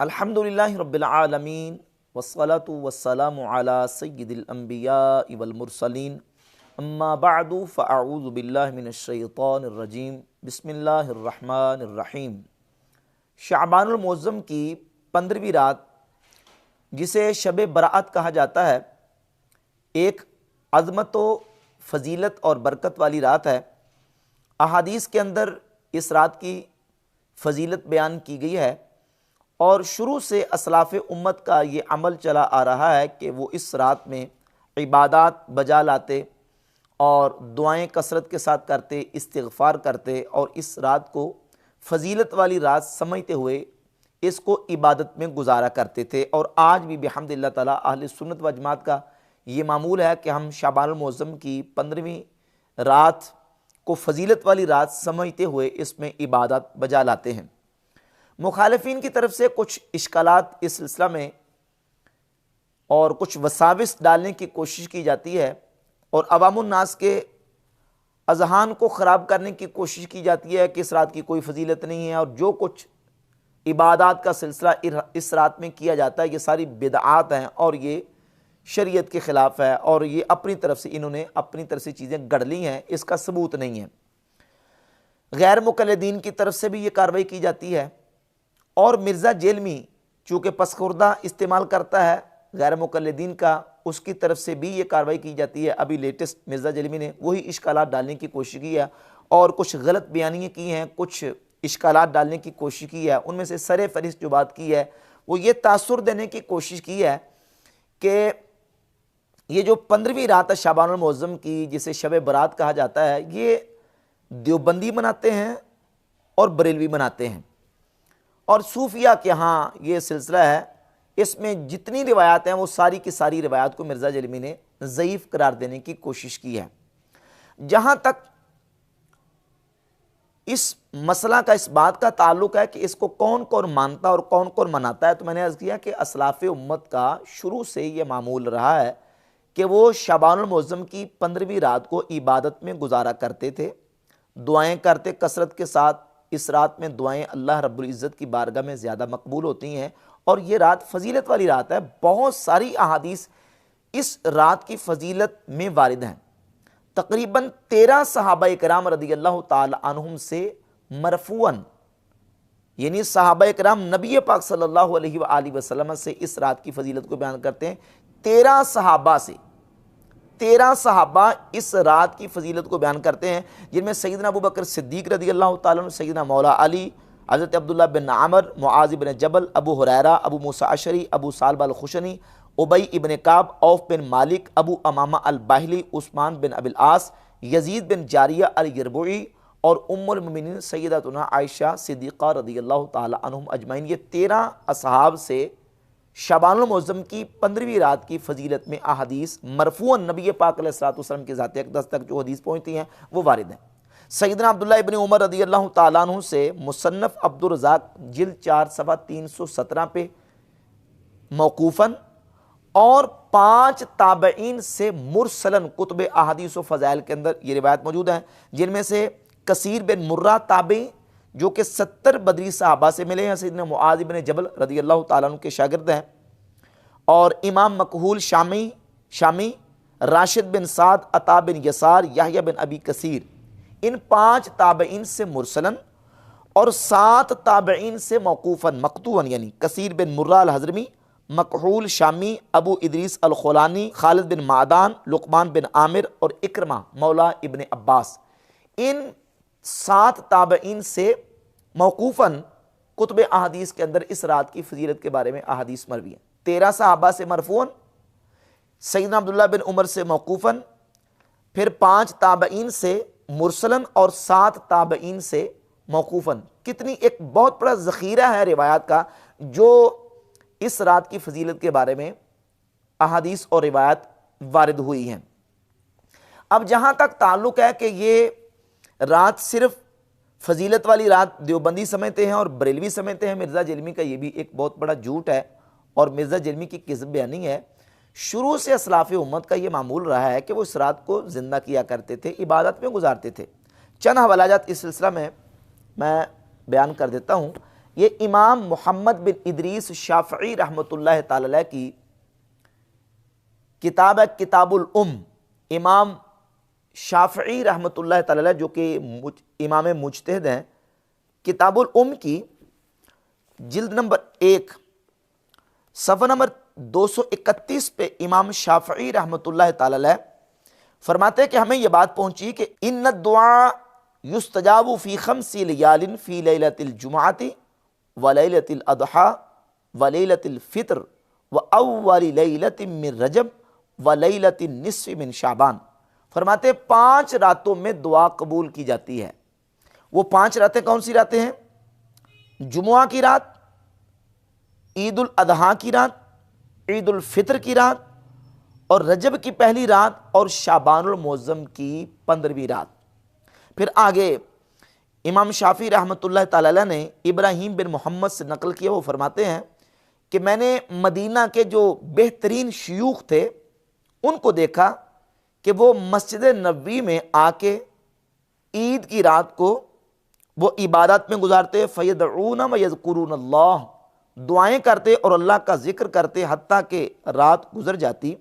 الحمدللہ رب العالمین والصلاة والسلام علی سید الانبیاء والمرسلین اما بعد فاعوذ باللہ من الشیطان الرجیم بسم اللہ الرحمن الرحیم۔ شعبان المعظم کی 15ویں رات جسے شب برأت کہا جاتا ہے، ایک عظمت و فضیلت اور برکت والی رات ہے۔ احادیث کے اندر اس رات کی فضیلت بیان کی گئی ہے، اور شروع سے اسلاف امت کا یہ عمل چلا آ رہا ہے کہ وہ اس رات میں عبادات بجا لاتے اور دعائیں کثرت کے ساتھ کرتے، استغفار کرتے، اور اس رات کو فضیلت والی رات سمجھتے ہوئے اس کو عبادت میں گزارا کرتے تھے۔ اور آج بھی بحمد اللہ تعالیٰ اہل سنت و جماعت کا یہ معمول ہے کہ ہم شعبان المعظم کی 15ویں رات کو فضیلت والی رات سمجھتے ہوئے اس میں عبادت بجا لاتے ہیں۔ مخالفین کی طرف سے کچھ اشکالات اس سلسلہ میں اور کچھ وساوس ڈالنے کی کوشش کی جاتی ہے، اور عوام الناس کے اذہان کو خراب کرنے کی کوشش کی جاتی ہے کہ اس رات کی کوئی فضیلت نہیں ہے، اور جو کچھ عبادات کا سلسلہ اس رات میں کیا جاتا ہے یہ ساری بدعات ہیں، اور یہ شریعت کے خلاف ہے، اور یہ اپنی طرف سے انہوں نے اپنی طرف سے چیزیں گڑھ لی ہیں، اس کا ثبوت نہیں ہے۔ غیر مقلدین کی طرف سے بھی یہ کارروائی کی جاتی ہے، اور مرزا جیلمی چونکہ پسخوردہ استعمال کرتا ہے غیر مقلدین کا، اس کی طرف سے بھی یہ کارروائی کی جاتی ہے۔ ابھی لیٹسٹ مرزا جیلمی نے وہی اشکالات ڈالنے کی کوشش کی ہے، اور کچھ غلط بیانیاں کی ہیں، کچھ اشکالات ڈالنے کی کوشش کی ہے۔ ان میں سے سر فہرست جو بات کی ہے وہ یہ تاثر دینے کی کوشش کی ہے کہ یہ جو 15ویں رات ہے شعبان المعظم کی، جسے شب برات کہا جاتا ہے، یہ دیوبندی مناتے ہیں اور بریلوی مناتے ہیں، اور صوفیہ کے ہاں یہ سلسلہ ہے۔ اس میں جتنی روایات ہیں وہ ساری کی ساری روایات کو مرزا جیلمی نے ضعیف قرار دینے کی کوشش کی ہے۔ جہاں تک اس مسئلہ کا، اس بات کا تعلق ہے کہ اس کو کون کون مانتا اور کون کون مناتا ہے، تو میں نے عرض کیا کہ اسلاف امت کا شروع سے یہ معمول رہا ہے کہ وہ شعبان المعظم کی 15ویں رات کو عبادت میں گزارا کرتے تھے، دعائیں کرتے کثرت کے ساتھ۔ اس رات میں دعائیں اللہ رب العزت کی بارگاہ میں زیادہ مقبول ہوتی ہیں، اور یہ رات فضیلت والی رات ہے۔ بہت ساری احادیث اس رات کی فضیلت میں وارد ہیں۔ تقریباً 13 صحابہ کرام رضی اللہ تعالی عنہم سے مرفوعاً، یعنی صحابہ کرام نبی پاک صلی اللہ علیہ وآلہ وسلم سے اس رات کی فضیلت کو بیان کرتے ہیں۔ 13 صحابہ اس رات کی فضیلت کو بیان کرتے ہیں، جن میں سیدنا ابوبکر صدیق رضی اللہ تعالیٰ عنہ، سیدنا مولا علی، حضرت عبداللہ بن عمر، معاذ بن جبل، ابو ہریرہ، ابو موسیٰ اشعری، ابو ثعلبہ الخشنی، ابی ابن کعب، عوف بن مالک، ابو امامہ الباہلی، عثمان بن ابی العاص، یزید بن جاریہ الیربوعی، اور ام المؤمنین سیدتنا عائشہ صدیقہ رضی اللہ تعالیٰ عنہم اجمعین۔ یہ 13 اصحاب سے شعبان المعظم کی 15ویں رات کی فضیلت میں احادیث مرفوعاً نبی پاک علیہ الصلوۃ والسلام کی ذات اقدس تک جو حدیث پہنچتی ہیں وہ وارد ہیں۔ سیدنا عبداللہ ابن عمر رضی اللہ تعالیٰ عنہ سے مصنف عبدالرزاق جلد 4 صفحہ 317 پہ موقوفاً، اور 5 تابعین سے مرسلاً کتب احادیث و فضائل کے اندر یہ روایت موجود ہیں، جن میں سے کثیر بن مرہ تابعی جو کہ 70 بدری صحابہ سے ملے ہیں، سیدنا معاذ بن جبل رضی اللہ تعالیٰ عنہ کے شاگرد ہیں، اور امام مکحول شامی، راشد بن سعد، عطا بن یسار، یحییٰ بن ابی کثیر، ان 5 تابعین سے مرسلاً، اور 7 تابعین سے موقوفاً مقطوعاً، یعنی کثیر بن مرہ الحضرمی، مکحول شامی، ابو ادریس الخولانی، خالد بن معدان، لقمان بن عامر، اور اکرمہ مولا ابن عباس، ان 7 تابعین سے موقوفاً کتب احادیث کے اندر اس رات کی فضیلت کے بارے میں احادیث مروی ہیں۔ 13 صحابہ سے مرفوعاً، سیدنا عبداللہ بن عمر سے موقوفاً، پھر 5 تابعین سے مرسلاً، اور 7 تابعین سے موقوفاً۔ کتنی ایک بہت بڑا ذخیرہ ہے روایات کا جو اس رات کی فضیلت کے بارے میں احادیث اور روایات وارد ہوئی ہیں۔ اب جہاں تک تعلق ہے کہ یہ رات صرف فضیلت والی رات دیوبندی سمجھتے ہیں اور بریلوی سمجھتے ہیں، مرزا جیلمی کا یہ بھی ایک بہت بڑا جھوٹ ہے، اور مرزا جیلمی کی کذب بیانی ہے۔ شروع سے اسلاف امت کا یہ معمول رہا ہے کہ وہ اس رات کو زندہ کیا کرتے تھے، عبادت میں گزارتے تھے۔ چند حوالہ جات اس سلسلہ میں بیان کر دیتا ہوں۔ یہ امام محمد بن ادریس شافعی رحمۃ اللہ تعالی علیہ کی کتاب ہے کتاب الام۔ امام شافعی رحمۃ اللہ تعالی علیہ جو کہ امام مجتہد ہیں، کتاب الام کی جلد نمبر 1 صفحہ نمبر 231 پہ امام شافعی رحمۃ اللہ تعالی علیہ فرماتے ہیں کہ ہمیں یہ بات پہنچی کہ ان الدعاء یستجاب فی 5 لیال فی لیلۃ الجمعۃ ولیلۃ الاضحیٰ ولیلۃ الفطر واول لیلۃ من رجب ولیلۃ النصف من شعبان۔ فرماتے ہیں 5 راتوں میں دعا قبول کی جاتی ہے۔ وہ 5 راتیں کون سی راتیں ہیں؟ جمعہ کی رات، عید الاضحیٰ کی رات، عید الفطر کی رات، اور رجب کی پہلی رات، اور شعبان المعظم کی 15ویں رات۔ پھر آگے امام شافعی رحمۃ اللہ تعالی علیہ نے ابراہیم بن محمد سے نقل کیا، وہ فرماتے ہیں کہ میں نے مدینہ کے جو بہترین شیوخ تھے ان کو دیکھا کہ وہ مسجد نبوی میں آ کے عید کی رات کو وہ عبادت میں گزارتے، فیدعون ویذکرون اللہ، دعائیں کرتے اور اللہ کا ذکر کرتے حتیٰ کہ رات گزر جاتی۔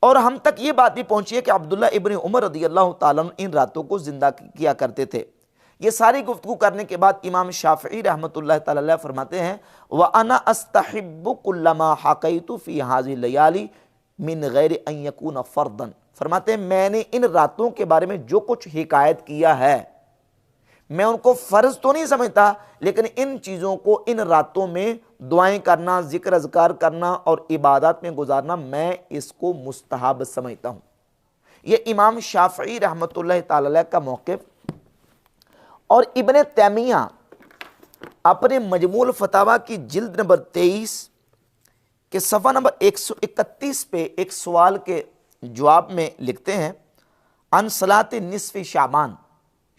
اور ہم تک یہ بات بھی پہنچی ہے کہ عبداللہ ابن عمر رضی اللہ تعالیٰ عنہ ان راتوں کو زندہ کیا کرتے تھے۔ یہ ساری گفتگو کرنے کے بعد امام شافعی رحمۃ اللہ تعالی علیہ فرماتے ہیں وَأَنَا أَسْتَحِبُّ كُلَّ مَا حَكَيْتُ فِي هَذِهِ اللَّيَالِ مِنْ غَيْرِ أَنْ يَكُونَ فَرْضًا۔ فرماتے ہیں میں نے ان راتوں کے بارے میں جو کچھ حکایت کیا ہے میں ان کو فرض تو نہیں سمجھتا، لیکن ان چیزوں کو ان راتوں میں دعائیں کرنا، ذکر اذکار کرنا اور عبادات میں گزارنا میں اس کو مستحب سمجھتا ہوں۔ یہ امام شافعی رحمۃ اللہ تعالی علیہ کا موقف۔ اور ابن تیمیہ اپنے مجموع الفتاویٰ کی جلد نمبر 23 کے صفحہ نمبر 131 پہ ایک سوال کے جواب میں لکھتے ہیں ان صلاۃ نصف شعبان،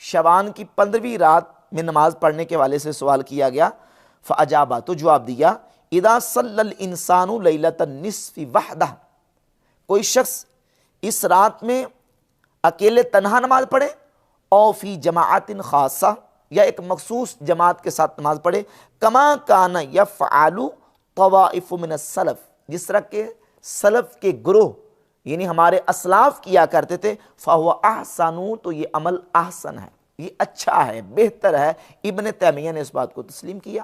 شعبان کی 15ویں رات میں نماز پڑھنے کے والے سے سوال کیا گیا، فاجابہ تو جواب دیا اذا صلی الانسان لیلۃ النصف وحدہ، کوئی شخص اس رات میں اکیلے تنہا نماز پڑھے، او فی جماعت خاصہ یا ایک مخصوص جماعت کے ساتھ نماز پڑھے، کما کان یفعل طوائف من السلف، جس طرح کے سلف کے گروہ یعنی ہمارے اسلاف کیا کرتے تھے، فہو احسن، تو یہ عمل احسن ہے، یہ اچھا ہے، بہتر ہے۔ ابن تیمیہ نے اس بات کو تسلیم کیا۔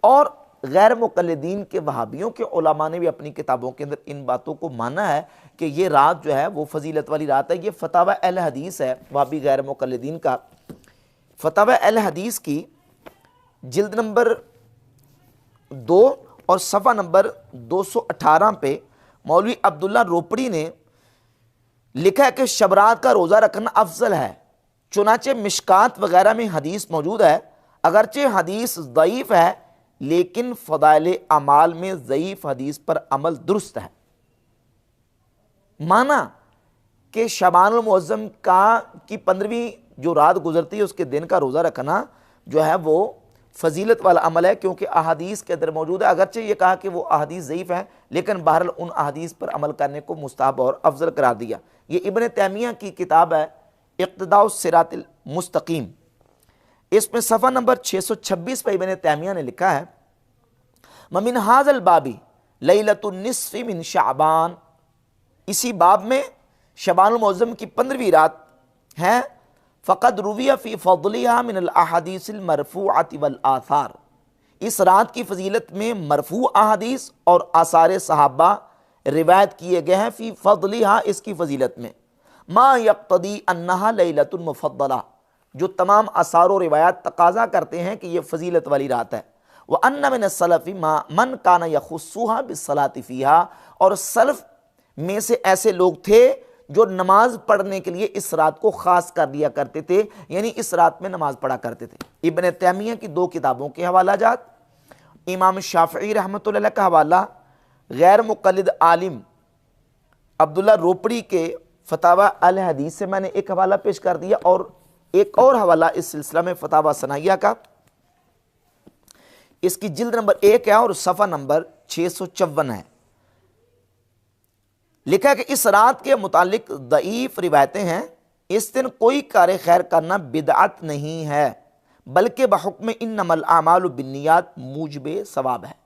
اور غیر مقلدین کے وہابیوں کے علماء نے بھی اپنی کتابوں کے اندر ان باتوں کو مانا ہے کہ یہ رات جو ہے وہ فضیلت والی رات ہے۔ یہ فتاوی اہل حدیث ہے، وہابی غیر مقلدین کا فتاوی اہل حدیث کی جلد نمبر 2 اور صفحہ نمبر 218 پہ مولوی عبداللہ روپڑی نے لکھا ہے کہ شب رات کا روزہ رکھنا افضل ہے، چنانچہ مشکات وغیرہ میں حدیث موجود ہے، اگرچہ حدیث ضعیف ہے لیکن فضائل اعمال میں ضعیف حدیث پر عمل درست ہے۔ مانا کہ شعبان المعظم کی 15ویں جو رات گزرتی ہے اس کے دن کا روزہ رکھنا جو ہے وہ فضیلت والا عمل ہے، کیونکہ احادیث کے اندر موجود ہے، اگرچہ یہ کہا کہ وہ احادیث ضعیف ہیں لیکن بہرحال ان احادیث پر عمل کرنے کو مستحب اور افضل قرار دیا۔ یہ ابن تیمیہ کی کتاب ہے اقتداء الصراط المستقیم، اس میں صفحہ نمبر 626 پہ ابن تیمیہ نے لکھا ہے وَمِنْ هَذَا الْبَابِ لَيْلَةُ النِّصْفِ مِنْ شَعْبَانَ، اسی باب میں شعبان المعظم کی 15ویں رات ہے، فقد رویہ فی فضلها من الاحادیث المرفوعۃ والآثار، اس رات کی فضیلت میں مرفوع احادیث اور آثار صحابہ روایت کیے گئے ہیں، فی فضلها، اس کی فضیلت میں، ما یقتضی انہا لیلۃ مفضلہ، جو تمام آثار و روایات تقاضا کرتے ہیں کہ یہ فضیلت والی رات ہے، وَأَنَّ مِنَ السَّلَفِ مَنْ كَانَ يَخُصُّهَا بِالصَّلَاةِ فِيهَا، اور سلف میں سے ایسے لوگ تھے جو نماز پڑھنے کے لیے اس رات کو خاص کر دیا کرتے تھے، یعنی اس رات میں نماز پڑھا کرتے تھے۔ ابن تیمیہ کی 2 کتابوں کے حوالہ جات، امام شافعی رحمۃ اللہ علیہ کا حوالہ، غیر مقلد عالم عبداللہ روپڑی کے فتاوی اہل حدیث سے میں نے ایک حوالہ پیش کر دیا، اور ایک اور حوالہ اس سلسلہ میں فتاوی ثنائیہ کا، اس کی جلد نمبر 1 ہے اور صفحہ نمبر 654 ہے۔ لکھا کہ اس رات کے متعلق ضعیف روایتیں ہیں، اس دن کوئی کار خیر کرنا بدعت نہیں ہے، بلکہ بحکم انما الاعمال بالنیات موجب ثواب ہے۔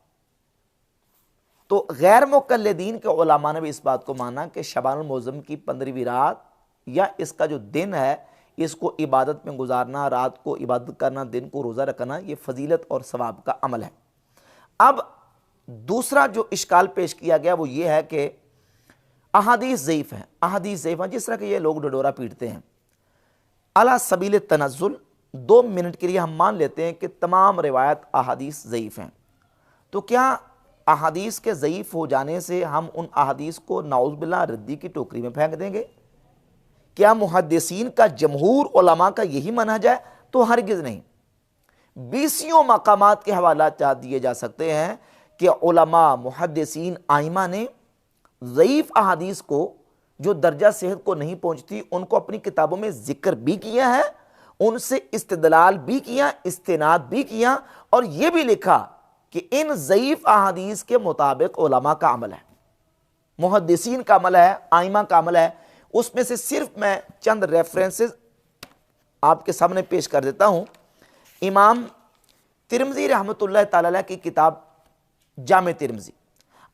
تو غیر مقلدین کے علماء نے بھی اس بات کو مانا کہ شعبان المعظم کی 15ویں رات یا اس کا جو دن ہے اس کو عبادت میں گزارنا، رات کو عبادت کرنا، دن کو روزہ رکھنا، یہ فضیلت اور ثواب کا عمل ہے۔ اب دوسرا جو اشکال پیش کیا گیا وہ یہ ہے کہ احادیث ضعیف ہیں، احادیث ضعیف ہیں، جس طرح کہ یہ لوگ ڈڈورا پیٹتے ہیں۔ علی سبیل تنزل 2 منٹ کے لیے ہم مان لیتے ہیں کہ تمام روایت احادیث ضعیف ہیں، تو کیا احادیث کے ضعیف ہو جانے سے ہم ان احادیث کو نعوذ باللہ ردی کی ٹوکری میں پھینک دیں گے؟ کیا محدثین کا جمہور علماء کا یہی منہج ہے؟ تو ہرگز نہیں۔ 20 مقامات کے حوالات دیے جا سکتے ہیں کہ علماء محدثین ائمہ نے ضعیف احادیث کو جو درجہ صحت کو نہیں پہنچتی ان کو اپنی کتابوں میں ذکر بھی کیا ہے، ان سے استدلال بھی کیا، استناد بھی کیا، اور یہ بھی لکھا کہ ان ضعیف احادیث کے مطابق علماء کا عمل ہے، محدثین کا عمل ہے، ائمہ کا عمل ہے۔ اس میں سے صرف میں چند ریفرنسز آپ کے سامنے پیش کر دیتا ہوں۔ امام ترمذی رحمۃ اللہ تعالی علیہ کی کتاب جامع ترمذی،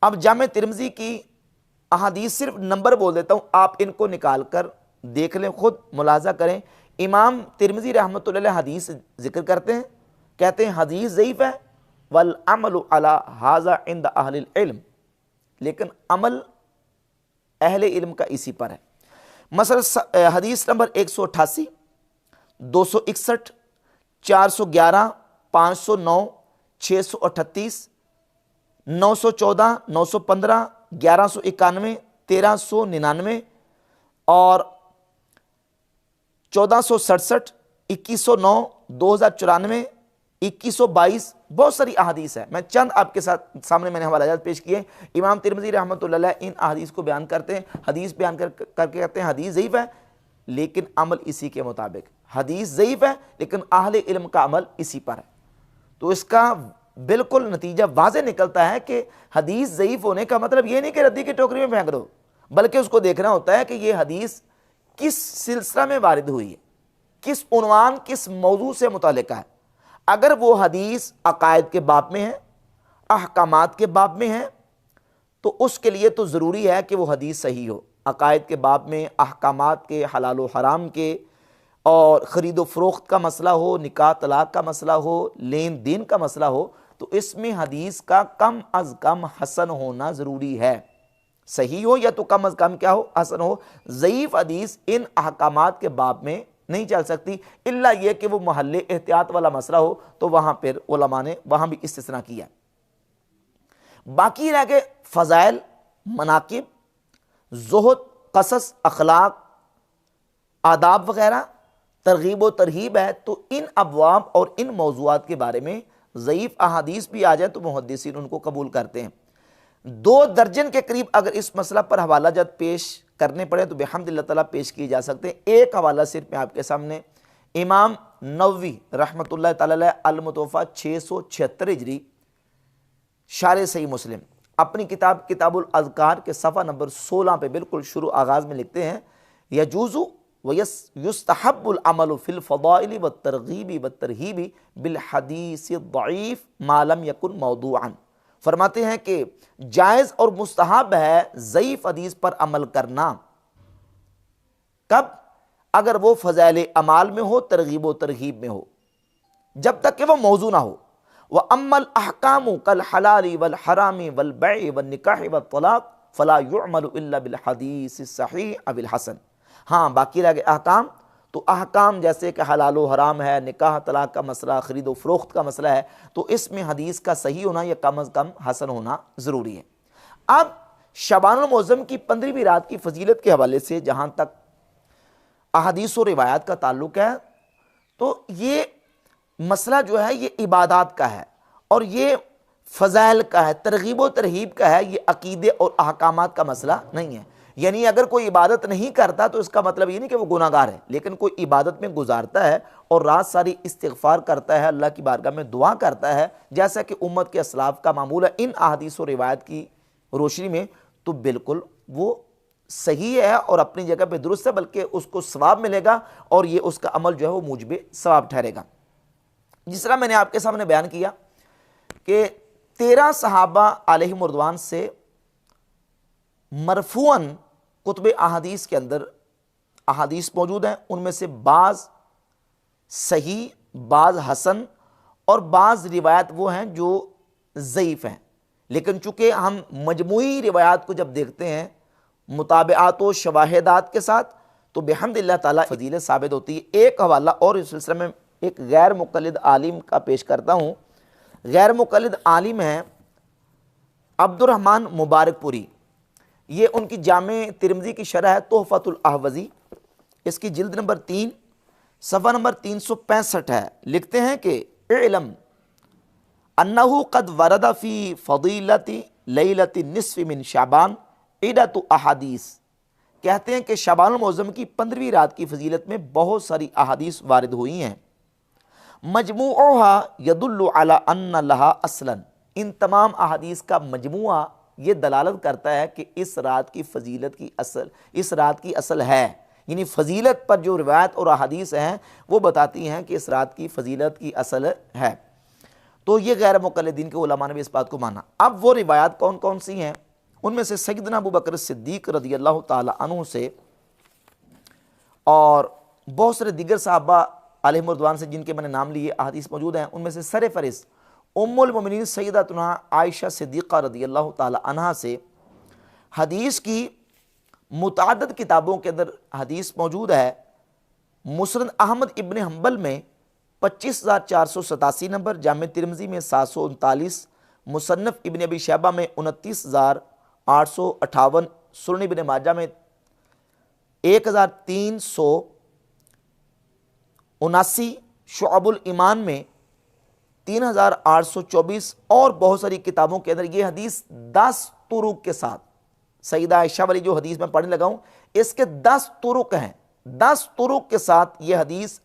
اب جامع ترمذی کی احادیث صرف نمبر بول دیتا ہوں، آپ ان کو نکال کر دیکھ لیں، خود ملاحظہ کریں۔ امام ترمذی رحمۃ اللہ علیہ حدیث ذکر کرتے ہیں، کہتے ہیں حدیث ضعیف ہے، والعمل علی ھذا عند اہل العلم، لیکن عمل اہل علم کا اسی پر ہے۔ مثلا حدیث نمبر 188، 261، 411، 509، 638، 914، 915، 1191، 1399 اور 1467، 2109، 2094، 2122، بہت ساری احادیث ہے۔ میں چند آپ کے سامنے میں نے حوالہ جات پیش کیے۔ امام ترمذی رحمۃ اللہ علیہ ان احادیث کو بیان کرتے ہیں، حدیث بیان کر کے کہتے ہیں حدیث ضعیف ہے لیکن عمل اسی کے مطابق، حدیث ضعیف ہے لیکن اہل علم کا عمل اسی پر ہے۔ تو اس کا بالکل نتیجہ واضح نکلتا ہے کہ حدیث ضعیف ہونے کا مطلب یہ نہیں کہ ردی کی ٹوکری میں پھینک دو، بلکہ اس کو دیکھنا ہوتا ہے کہ یہ حدیث کس سلسلہ میں وارد ہوئی ہے، کس عنوان، کس موضوع سے متعلقہ ہے۔ اگر وہ حدیث عقائد کے باب میں ہے، احکامات کے باب میں ہے، تو اس کے لیے تو ضروری ہے کہ وہ حدیث صحیح ہو۔ عقائد کے باب میں، احکامات کے، حلال و حرام کے، اور خرید و فروخت کا مسئلہ ہو، نکاح طلاق کا مسئلہ ہو، لین دین کا مسئلہ ہو، تو اس میں حدیث کا کم از کم حسن ہونا ضروری ہے۔ صحیح ہو یا تو کم از کم کیا ہو، حسن ہو۔ ضعیف حدیث ان احکامات کے باب میں نہیں چل سکتی، الا یہ کہ وہ محل احتیاط والا مسئلہ ہو، تو وہاں پھر علماء نے وہاں بھی استثناء کیا۔ باقی رہ گئے فضائل، مناقب، زہد، قصص، اخلاق، آداب وغیرہ، ترغیب و ترہیب ہے، تو ان ابواب اور ان موضوعات کے بارے میں ضعیف احادیث بھی آ جائیں تو محدثین ان کو قبول کرتے ہیں۔ 2 درجن کے قریب اگر اس مسئلہ پر حوالہ جات پیش کرنے پڑے تو بحمد اللہ تعالیٰ پیش کیے جا سکتے ہیں۔ ایک حوالہ صرف میں آپ کے سامنے، امام نووی رحمۃ اللہ تعالی علیہ المتوفیٰ 676 ہجری، شارح صحیح مسلم، اپنی کتاب کتاب الاذکار کے صفحہ نمبر 16 پہ بالکل شروع آغاز میں لکھتے ہیں، یجوز ویستحب العمل فی الفضائل والترغیب والترہیب بالحدیث الضعیف ما لم یکن موضوعا، فرماتے ہیں کہ جائز اور مستحب ہے ضعیف حدیث پر عمل کرنا، کب؟ اگر وہ فضائل اعمال میں ہو، ترغیب و ترہیب میں ہو، جب تک کہ وہ موضوع نہ ہو۔ وَأَمَّا الْأَحْكَامُ كَالْحَلَالِ وَالْحَرَامِ وَالْبَيْعِ وَالنِّكَاحِ وَالطَّلَاقِ فَلَا يُعْمَلُ إِلَّا بِالْحَدِيثِ الصَّحِيحِ أَوِ الْحَسَنِ، ہاں باقی رہ گئے احکام، تو احکام جیسے کہ حلال و حرام ہے، نکاح طلاق کا مسئلہ، خرید و فروخت کا مسئلہ ہے، تو اس میں حدیث کا صحیح ہونا یا کم از کم حسن ہونا ضروری ہے۔ اب شعبان المعظم کی 15ویں رات کی فضیلت کے حوالے سے جہاں تک احادیث و روایات کا تعلق ہے، تو یہ مسئلہ جو ہے یہ عبادات کا ہے، اور یہ فضائل کا ہے، ترغیب و ترہیب کا ہے، یہ عقیدے اور احکامات کا مسئلہ نہیں ہے۔ یعنی اگر کوئی عبادت نہیں کرتا تو اس کا مطلب یہ نہیں کہ وہ گناہ گار ہے، لیکن کوئی عبادت میں گزارتا ہے اور رات ساری استغفار کرتا ہے، اللہ کی بارگاہ میں دعا کرتا ہے، جیسا کہ امت کے اسلاف کا معمول ہے، ان احادیث و روایت کی روشنی میں، تو بالکل وہ صحیح ہے اور اپنی جگہ پہ درست ہے، بلکہ اس کو ثواب ملے گا، اور یہ اس کا عمل جو ہے وہ موجب ثواب ٹھہرے گا۔ جس طرح میں نے آپ کے سامنے بیان کیا کہ 13 صحابہ علیہم رضوان سے مرفوعاً کتب احادیث کے اندر احادیث موجود ہیں، ان میں سے بعض صحیح، بعض حسن اور بعض روایت وہ ہیں جو ضعیف ہیں، لیکن چونکہ ہم مجموعی روایات کو جب دیکھتے ہیں مطابعات و شواہدات کے ساتھ تو بحمد اللہ تعالیٰ فضیلت ثابت ہوتی ہے۔ ایک حوالہ اور اس سلسلے میں ایک غیر مقلد عالم کا پیش کرتا ہوں۔ غیر مقلد عالم ہیں عبد الرحمن مبارک پوری، یہ ان کی جامع ترمذی کی شرح ہے تحفۃ الاحوذی، اس کی جلد نمبر 3 صفحہ نمبر 365 ہے۔ لکھتے ہیں کہ اعلم انہ قد ورد فی فضیلت لیلۃ النصف من شعبان عدۃ احادیث، کہتے ہیں کہ شعبان المعظم کی 15ویں رات کی فضیلت میں بہت ساری احادیث وارد ہوئی ہیں، مجموعها یدل علی ان لها اصلا، ان تمام احادیث کا مجموعہ یہ دلالت کرتا ہے کہ اس رات کی فضیلت کی اصل، اس رات کی اصل ہے، یعنی فضیلت پر جو روایت اور احادیث ہیں وہ بتاتی ہیں کہ اس رات کی فضیلت کی اصل ہے۔ تو یہ غیر مقلدین کے علماء نے بھی اس بات کو مانا۔ اب وہ روایات کون کون سی ہیں؟ ان میں سے سیدنا ابو بکر صدیق رضی اللہ تعالی عنہ سے اور بہت سارے دیگر صحابہ علیہم رضوان سے جن کے میں نے نام لیے احادیث موجود ہیں، ان میں سے سر فہرست ام المومنین سیدتنا عائشہ صدیقہ رضی اللہ تعالی عنہا سے حدیث کی متعدد کتابوں کے اندر حدیث موجود ہے۔ مسند احمد ابن حنبل میں 25,487 نمبر، جامع ترمذی میں 739، مصنف ابن ابی شیبہ میں 29,858، سنن ابن ماجہ میں 1,379، شعب الایمان میں 3,824 اور بہت ساری کتابوں کے اندر یہ حدیث 10 طرق کے ساتھ، سیدہ عائشہ والی جو حدیث میں پڑھنے لگا ہوں اس کے 10 طرق ہیں، 10 طرق کے ساتھ یہ حدیث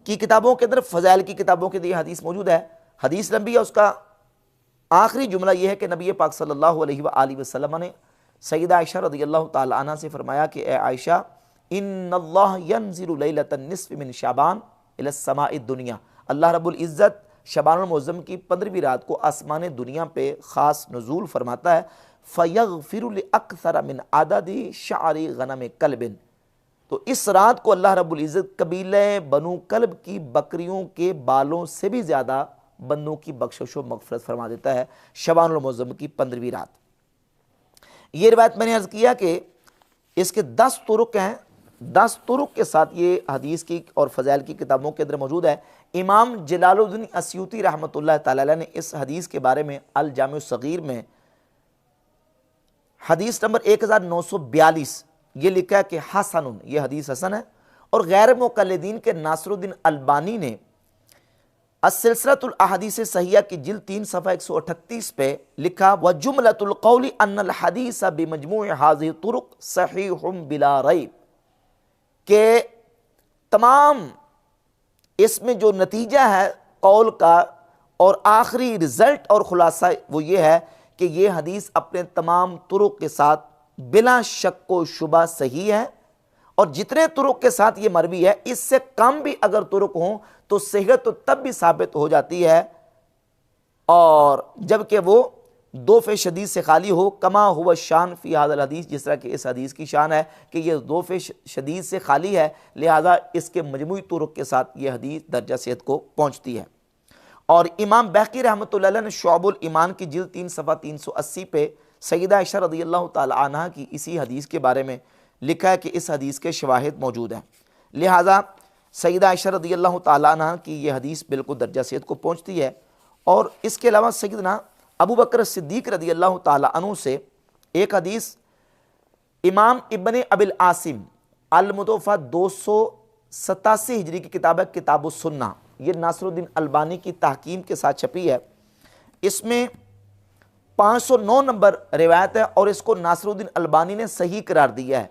کی کتابوں کے اندر، فضائل کی کتابوں کے اندر یہ حدیث موجود ہے۔ حدیث لمبی ہے، اس کا آخری جملہ یہ ہے کہ نبی پاک صلی اللہ علیہ وآلہ وسلم نے سیدہ عائشہ رضی اللہ تعالی عنہ سے فرمایا کہ اے عائشہ، ان اللہ ینزل لیلۃ النصف من شعبان الی السماء الدنیا، اللہ رب العزت شعبان المعظم کی 15ویں رات کو آسمان دنیا پہ خاص نزول فرماتا ہے، فیغفر لاکثر من عدد شعر غنم کلب، تو اس رات کو اللہ رب العزت قبیلہ بنو کلب کی بکریوں کے بالوں سے بھی زیادہ بندوں کی بخشش و مغفرت فرما دیتا ہے شعبان المعظم کی 15ویں رات۔ یہ روایت میں نے عرض کیا کہ اس کے 10 طرق ہیں، 10 طرق کے ساتھ یہ حدیث کی اور فضائل کی کتابوں کے اندر موجود ہے۔ امام جلال الدین اسیوطی رحمۃ اللہ تعالی علیہ نے اس حدیث کے بارے میں الجامع الصغیر میں حدیث نمبر 1942 یہ لکھا ہے کہ حسن، یہ حدیث حسن ہے، اور غیر مقلدین کے ناصر الدین البانی نے السلسلۃ الاحادیث صحیحہ کی جلد 3 صفحہ 138 پہ لکھا وجملۃ القول ان الحدیث بمجموع هذه الطرق صحیح بلا ریب، کہ تمام اس میں جو نتیجہ ہے قول کا اور آخری رزلٹ اور خلاصہ وہ یہ ہے کہ یہ حدیث اپنے تمام طرق کے ساتھ بلا شک و شبہ صحیح ہے، اور جتنے طرق کے ساتھ یہ مروی ہے اس سے کم بھی اگر طرق ہوں تو صحت تو تب بھی ثابت ہو جاتی ہے، اور جبکہ وہ ضعف شدید سے خالی ہو، کما ہوا شان فی ھذا الحدیث، جس طرح کہ اس حدیث کی شان ہے کہ یہ ضعف شدید سے خالی ہے، لہذا اس کے مجموعی طرق کے ساتھ یہ حدیث درجہ صحت کو پہنچتی ہے۔ اور امام بہقی رحمۃ اللہ علیہ نے شعب الایمان کی جلد 3 صفحہ 380 پہ سیدہ عائشہ رضی اللہ تعالی عنہ کی اسی حدیث کے بارے میں لکھا ہے کہ اس حدیث کے شواہد موجود ہیں، لہذا سیدہ عائشہ رضی اللہ تعالی عنہ کی یہ حدیث بالکل درجہ صحت کو پہنچتی ہے۔ اور اس کے علاوہ سیدنا ابو بکر صدیق رضی اللہ تعالی عنہ سے ایک حدیث امام ابن ابی العاصم المتوفیٰ 287 ہجری کی کتاب ہے کتاب السنہ، یہ ناصر الدین البانی کی تحکیم کے ساتھ چھپی ہے، اس میں 509 نمبر روایت ہے اور اس کو ناصر الدین البانی نے صحیح قرار دیا ہے۔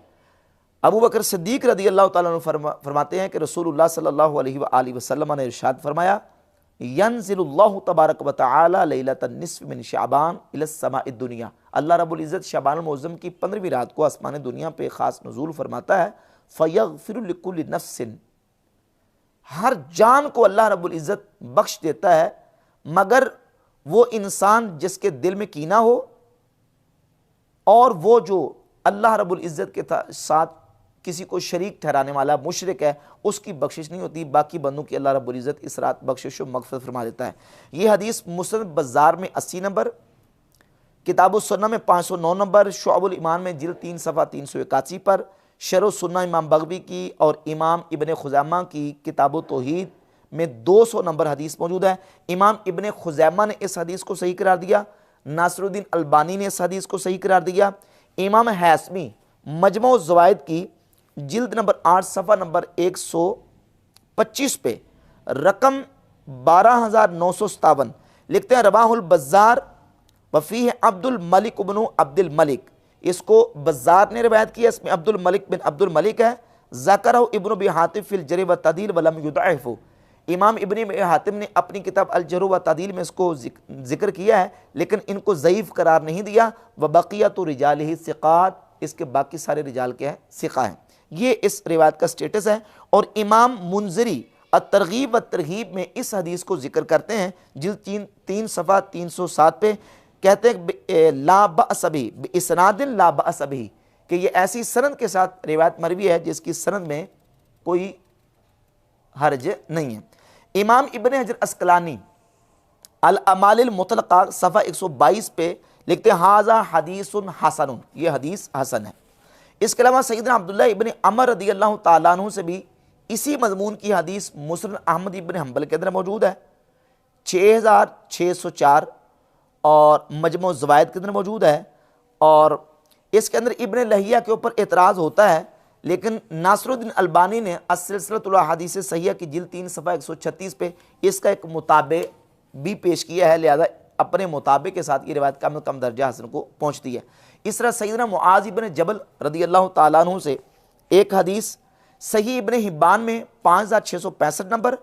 ابو بکر صدیق رضی اللہ تعالیٰ عنہ فرماتے ہیں کہ رسول اللہ صلی اللہ علیہ وآلہ وسلم نے ارشاد فرمایا ینزل اللہ تبارک و تعالی لیلۃ النصف من شعبان الی السماء الدنیا، اللہ رب العزت شعبان المعظم کی 15ویں رات کو آسمان دنیا پہ خاص نزول فرماتا ہے، فیغفر لکل نفس، ہر جان کو اللہ رب العزت بخش دیتا ہے، مگر وہ انسان جس کے دل میں کینہ ہو اور وہ جو اللہ رب العزت کے ساتھ کسی کو شریک ٹھہرانے والا مشرک ہے، اس کی بخشش نہیں ہوتی۔ باقی بندوں کی اللہ رب العزت اس رات بخشش و مغفرت فرما دیتا ہے۔ یہ حدیث مسند بزار میں 80 نمبر، کتاب السنہ میں 509 نمبر، شعب الایمان میں جلد 3 صفحہ 381 پر، شرح السنہ امام بغوی کی اور امام ابن خزیمہ کی کتاب التوحید میں 200 نمبر حدیث موجود ہے۔ امام ابن خزیمہ نے اس حدیث کو صحیح قرار دیا، ناصر الدین البانی نے اس حدیث کو صحیح قرار دیا۔ امام حیثمی مجموع الزوائد کی جلد نمبر 8 صفحہ نمبر 125 پہ رقم 12957 لکھتے ہیں رواہ البزار وفیہ عبد الملک بن عبد الملک، اس کو بزار نے روایت کیا، اس میں عبد الملک بن عبد الملک ہے۔ ذکرہ ابن ابی حاتم فی الجرح والتعدیل ولم یضعفہ، امام ابن ابی حاتم نے اپنی کتاب الجرح والتعدیل میں اس کو ذکر کیا ہے لیکن ان کو ضعیف قرار نہیں دیا۔ وبقیۃ رجالہ ثقات، اس کے باقی سارے رجال کیا ہیں؟ ثقہ ہیں۔ یہ اس روایت کا سٹیٹس ہے۔ اور امام منذری الترغیب والترہیب میں اس حدیث کو ذکر کرتے ہیں، جلد 3 صفحہ 307 پہ کہتے ہیں لا بأس بہ باسناد لا بأس بہ، کہ یہ ایسی سند کے ساتھ روایت مروی ہے جس کی سند میں کوئی حرج نہیں ہے۔ امام ابن حجر اسقلانی الاعمال المطلقہ صفحہ 122 پہ لکھتے ہیں ھذا حدیث حسن، یہ حدیث حسن ہے۔ اس کے علاوہ سیدنا عبداللہ ابن عمر رضی اللہ تعالیٰ عنہ سے بھی اسی مضمون کی حدیث مسند احمد ابن حنبل کے اندر موجود ہے، 6604 اور مجموع الزوائد کے اندر موجود ہے۔ اور اس کے اندر ابن لہیہ کے اوپر اعتراض ہوتا ہے، لیکن ناصر الدین البانی نے السلسلۃ الاحادیث صحیحہ کی جلد 3 صفحہ 136 پہ اس کا ایک مطابع بھی پیش کیا ہے، لہذا اپنے مطابع کے ساتھ یہ روایت کم کم درجہ حسن کو پہنچتی ہے۔ اس طرح سیدنا معاذ بن جبل رضی اللہ تعالیٰ عنہ سے ایک حدیث صحیح ابن حبان میں 5665 نمبر،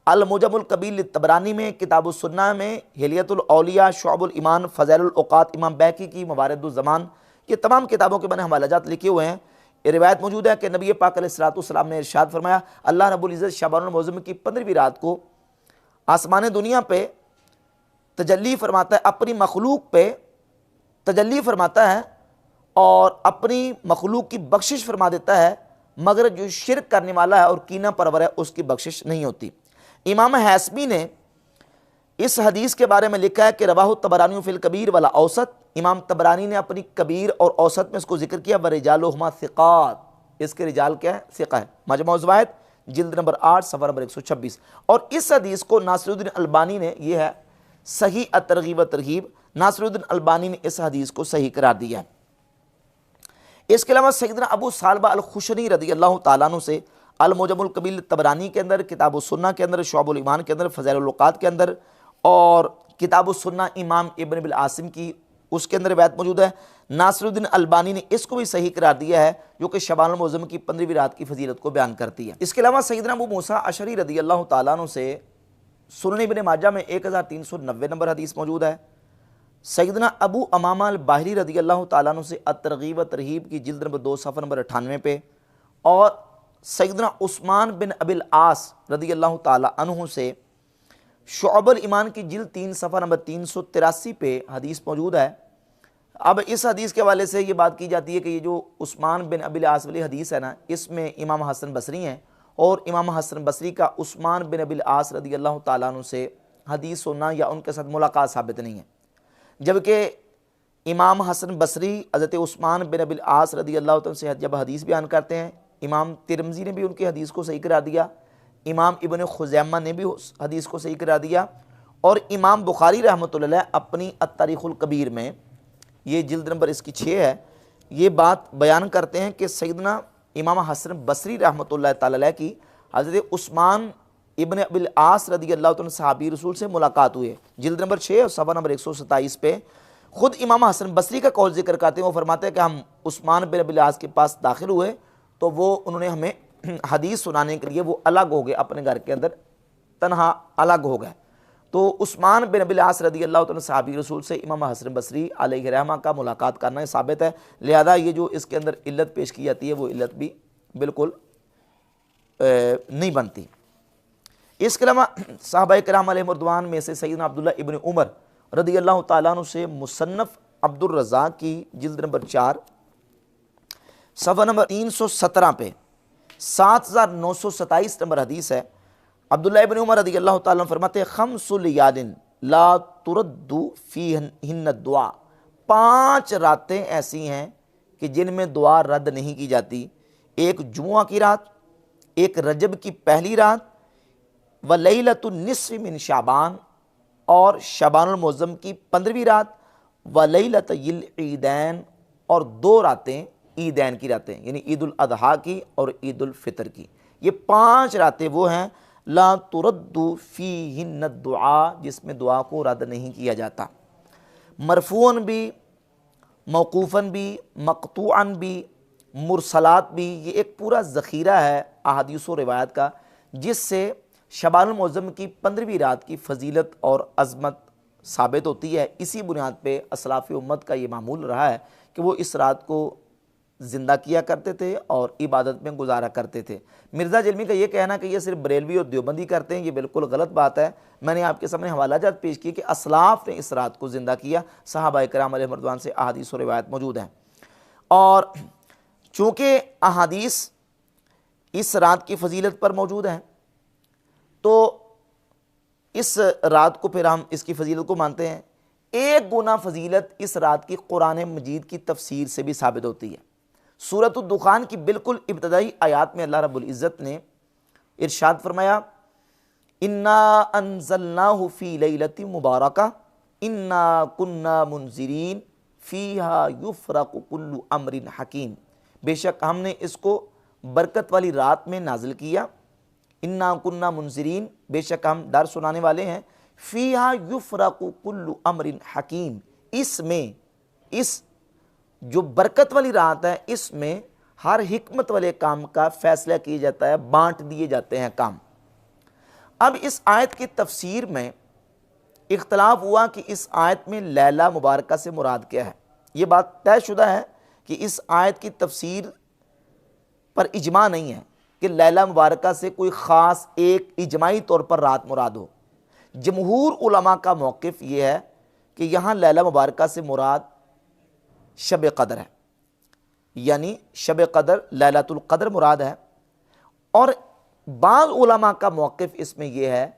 المعجم الکبیر للطبرانی میں، کتاب السنہ میں، ہلیۃ الاولیاء، شعب الایمان، فضائل الاوقات، امام بیہقی کی موارد الزمان، یہ تمام کتابوں کے میں نے حوالہ جات لکھے ہوئے ہیں۔ یہ روایت موجود ہے کہ نبی پاک علیہ الصلوۃ والسلام نے ارشاد فرمایا، اللہ رب العزت شعبان المعظم کی 15ویں رات کو آسمان دنیا پہ تجلی فرماتا ہے، اپنی مخلوق پہ تجلی فرماتا ہے اور اپنی مخلوق کی بخشش فرما دیتا ہے، مگر جو شرک کرنے والا ہے اور کینہ پرور ہے اس کی بخشش نہیں ہوتی۔ امام حیثمی نے اس حدیث کے بارے میں لکھا ہے کہ رواہ الطبرانی فی الکبیر والاوسط، امام طبرانی نے اپنی کبیر اور اوسط میں اس کو ذکر کیا، ورجالہما ثقات، اس کے رجال کیا ہے؟ ثقہ ہے۔ مجموع الزوائد جلد نمبر 8 صفحہ نمبر 126۔ اور اس حدیث کو ناصر الدین البانی نے، یہ ہے صحیح الترغیب والترہیب، ناصر الدین البانی نے اس حدیث کو صحیح قرار دیا ہے۔ اس کے علاوہ سیدنا ابو ثعلبہ الخشنی رضی اللہ تعالیٰ عنہ سے المعجم الکبیر طبرانی کے اندر، کتاب السنہ کے اندر، شعب الایمان کے اندر، فضائل الاوقات کے اندر اور کتاب السنہ امام ابن ابی العاصم کی اس کے اندر روایت موجود ہے۔ ناصر الدین البانی نے اس کو بھی صحیح قرار دیا ہے، جو کہ شعبان المعظم کی 15ویں رات کی فضیلت کو بیان کرتی ہے۔ اس کے علاوہ سیدنا ابو موسیٰ اشعری رضی اللہ تعالیٰ عنہ سے سنن ابن ماجہ میں 1390 نمبر حدیث موجود ہے۔ سیدنا ابو امامہ الباہلی رضی اللہ تعالیٰ عنہ سے الترغیب و ترہیب کی جلد نمبر 2 صفحہ نمبر 98 پہ، اور سیدنا عثمان بن ابی العاص رضی اللہ تعالیٰ عنہ سے شعب الایمان کی جلد 3 صفحہ نمبر 383 پہ حدیث موجود ہے۔ اب اس حدیث کے حوالے سے یہ بات کی جاتی ہے کہ یہ جو عثمان بن ابی العاص والی حدیث ہے نا، اس میں امام حسن بصری ہیں، اور امام حسن بصری کا عثمان بن ابی العاص رضی اللہ تعالیٰ عنہ سے حدیث سننا یا ان کے ساتھ ملاقات ثابت نہیں ہے، جبکہ امام حسن بصری حضرت عثمان بن ابی العاص رضی اللہ عنہ سے جب حدیث بیان کرتے ہیں، امام ترمذی نے بھی ان کی حدیث کو صحیح قرار دیا، امام ابن خزیمہ نے بھی اس حدیث کو صحیح قرار دیا، اور امام بخاری رحمۃ اللہ علیہ اپنی التاریخ الکبیر میں، یہ جلد نمبر اس کی 6 ہے، یہ بات بیان کرتے ہیں کہ سیدنا امام حسن بصری رحمۃ اللہ تعالی علیہ کی حضرت عثمان ابن ابی العاص رضی اللہ عنہ صحابی رسول سے ملاقات ہوئی ہے، جلد نمبر 6 اور صفحہ نمبر 127 پہ خود امام حسن بصری کا قول ذکر کرتے ہیں، وہ فرماتے ہیں کہ ہم عثمان بن ابی العاص کے پاس داخل ہوئے تو وہ انہوں نے ہمیں حدیث سنانے کے لیے وہ الگ ہو گئے، اپنے گھر کے اندر تنہا الگ ہو گئے، تو عثمان بن ابی العاص رضی اللہ عنہ صحابی رسول سے امام حسن بصری علیہ رحمہ کا ملاقات کرنا ثابت ہے، لہذا یہ جو اس کے اندر علت پیش کی جاتی ہے وہ علت بھی بالکل نہیں بنتی۔ اس کے علاوہ صحابہ کرام علیہ مردوان میں سے سیدنا عبداللہ ابن عمر رضی اللہ تعالیٰ عنہ سے مصنف عبد الرزاق کی جلد نمبر 4 صفحہ نمبر 317 پہ 7927 نمبر حدیث ہے. عبداللہ ابن عمر رضی اللہ تعالیٰ عنہ فرماتے ہیں خمس لیال لا ترد فیہن الدعا، 5 راتیں ایسی ہیں کہ جن میں دعا رد نہیں کی جاتی. ایک جمعہ کی رات، ایک رجب کی پہلی رات، ولیلۃ النصف من شعبان، اور شعبان المعظم کی 15ویں رات، ولیلۃ العیدین، اور 2 راتیں عیدین کی راتیں یعنی عید الاضحیٰ کی اور عید الفطر کی. یہ 5 راتیں وہ ہیں لا ترد فیہن الدعا، جس میں دعا کو رد نہیں کیا جاتا. مرفوعاً بھی، موقوفاً بھی، مقطوعاً بھی، مرسلات بھی، یہ ایک پورا ذخیرہ ہے احادیث و روایات کا جس سے شعبان المعظم کی 15ویں رات کی فضیلت اور عظمت ثابت ہوتی ہے. اسی بنیاد پہ اسلاف امت کا یہ معمول رہا ہے کہ وہ اس رات کو زندہ کیا کرتے تھے اور عبادت میں گزارا کرتے تھے. مرزا جلمی کا یہ کہنا کہ یہ صرف بریلوی اور دیوبندی کرتے ہیں، یہ بالکل غلط بات ہے. میں نے آپ کے سامنے حوالہ جات پیش کیے کہ اسلاف نے اس رات کو زندہ کیا. صحابہ کرام علیہ رضوان سے احادیث و روایت موجود ہیں، اور چونکہ احادیث اس رات کی فضیلت پر موجود ہیں تو اس رات کو پھر ہم اس کی فضیلت کو مانتے ہیں. 1 گنا فضیلت اس رات کی قرآن مجید کی تفسیر سے بھی ثابت ہوتی ہے. سورۃ الدخان کی بالکل ابتدائی آیات میں اللہ رب العزت نے ارشاد فرمایا انا انزلناہ فی لیلۃ مبارکہ انا کنا منذرین فیہا یفرق کل امر حکیم، بے شک ہم نے اس کو برکت والی رات میں نازل کیا. انا کنا منذرین، بے شک ہم ڈر سنانے والے ہیں. فیہا یفرق کل امر حکیم، اس میں، اس جو برکت والی رات ہے، اس میں ہر حکمت والے کام کا فیصلہ کیا جاتا ہے، بانٹ دیے جاتے ہیں کام. اب اس آیت کی تفسیر میں اختلاف ہوا کہ اس آیت میں لیلہ مبارکہ سے مراد کیا ہے. یہ بات طے شدہ ہے کہ اس آیت کی تفسیر پر اجماع نہیں ہے کہ لیلہ مبارکہ سے کوئی خاص ایک اجماعی طور پر رات مراد ہو. جمہور علماء کا موقف یہ ہے کہ یہاں لیلہ مبارکہ سے مراد شب قدر ہے، یعنی شب قدر لیلۃ القدر مراد ہے. اور بعض علماء کا موقف اس میں یہ ہے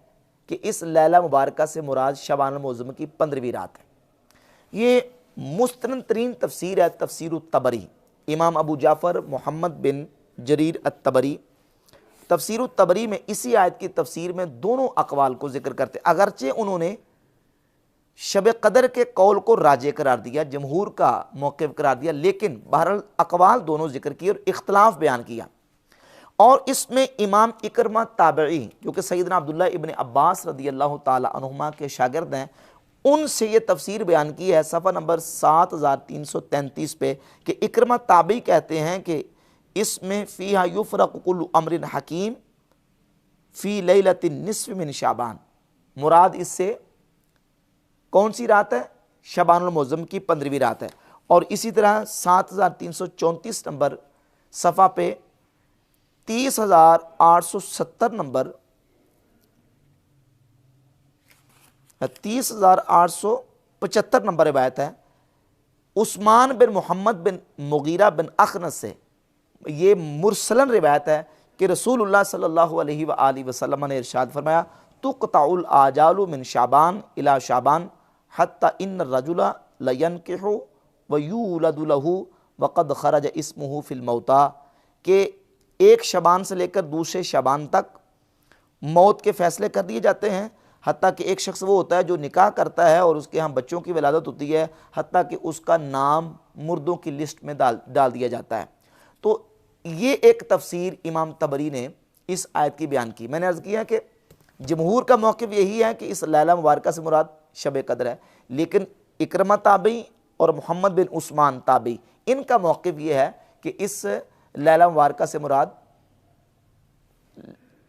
کہ اس لیلہ مبارکہ سے مراد شعبان المعظم کی 15ویں رات ہے. یہ مستند ترین تفسیر ہے تفسیر الطبری. امام ابو جعفر محمد بن جریر الطبری تفسیر الطبری میں اسی آیت کی تفسیر میں دونوں اقوال کو ذکر کرتے، اگرچہ انہوں نے شب قدر کے قول کو راجح قرار دیا، جمہور کا موقف قرار دیا، لیکن بہرحال اقوال دونوں ذکر کیے اور اختلاف بیان کیا. اور اس میں امام اکرمہ تابعی جو کہ سیدنا عبداللہ ابن عباس رضی اللہ تعالی عنہما کے شاگرد ہیں، ان سے یہ تفسیر بیان کی ہے صفحہ نمبر 7333 پہ کہ اکرمہ تابعی کہتے ہیں کہ اس میں فیہا یفرق کل امر حکیم فی لیلۃ النصف من شعبان، مراد اس سے کون سی رات ہے؟ شعبان المعظم کی 15ویں رات ہے. اور اسی طرح 7334 نمبر صفحہ پہ 30870 نمبر 30875 نمبر روایت ہے عثمان بن محمد بن مغیرہ بن اخنس سے. یہ مرسلن روایت ہے کہ رسول اللہ صلی اللہ علیہ وآلہ وسلم نے ارشاد فرمایا تقطع الآجال من شعبان الی شعبان حتی ان الرجل لینکح ویولد له وقد خرج اسمہ فی الموتى، کہ ایک شعبان سے لے کر دوسرے شعبان تک موت کے فیصلے کر دیے جاتے ہیں، حتیٰ کہ ایک شخص وہ ہوتا ہے جو نکاح کرتا ہے اور اس کے ہاں بچوں کی ولادت ہوتی ہے، حتیٰ کہ اس کا نام مردوں کی لسٹ میں ڈال دیا جاتا ہے. تو یہ ایک تفسیر امام طبری نے اس آیت کی بیان کی. میں نے عرض کیا کہ جمہور کا موقف یہی ہے کہ اس لیلہ مبارکہ سے مراد شب قدر ہے، لیکن اکرمہ تابعی اور محمد بن عثمان تابعی ان کا موقف یہ ہے کہ اس لیلہ مبارکہ سے مراد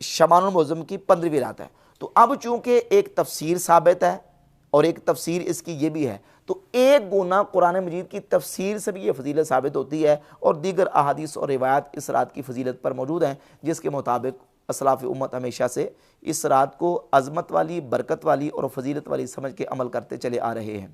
شعبان المعظم کی 15ویں رات ہے. تو اب چونکہ ایک تفسیر ثابت ہے اور ایک تفسیر اس کی یہ بھی ہے، تو 1 گنا قرآن مجید کی تفسیر سے بھی یہ فضیلت ثابت ہوتی ہے، اور دیگر احادیث اور روایات اس رات کی فضیلت پر موجود ہیں جس کے مطابق اسلاف امت ہمیشہ سے اس رات کو عظمت والی، برکت والی اور فضیلت والی سمجھ کے عمل کرتے چلے آ رہے ہیں۔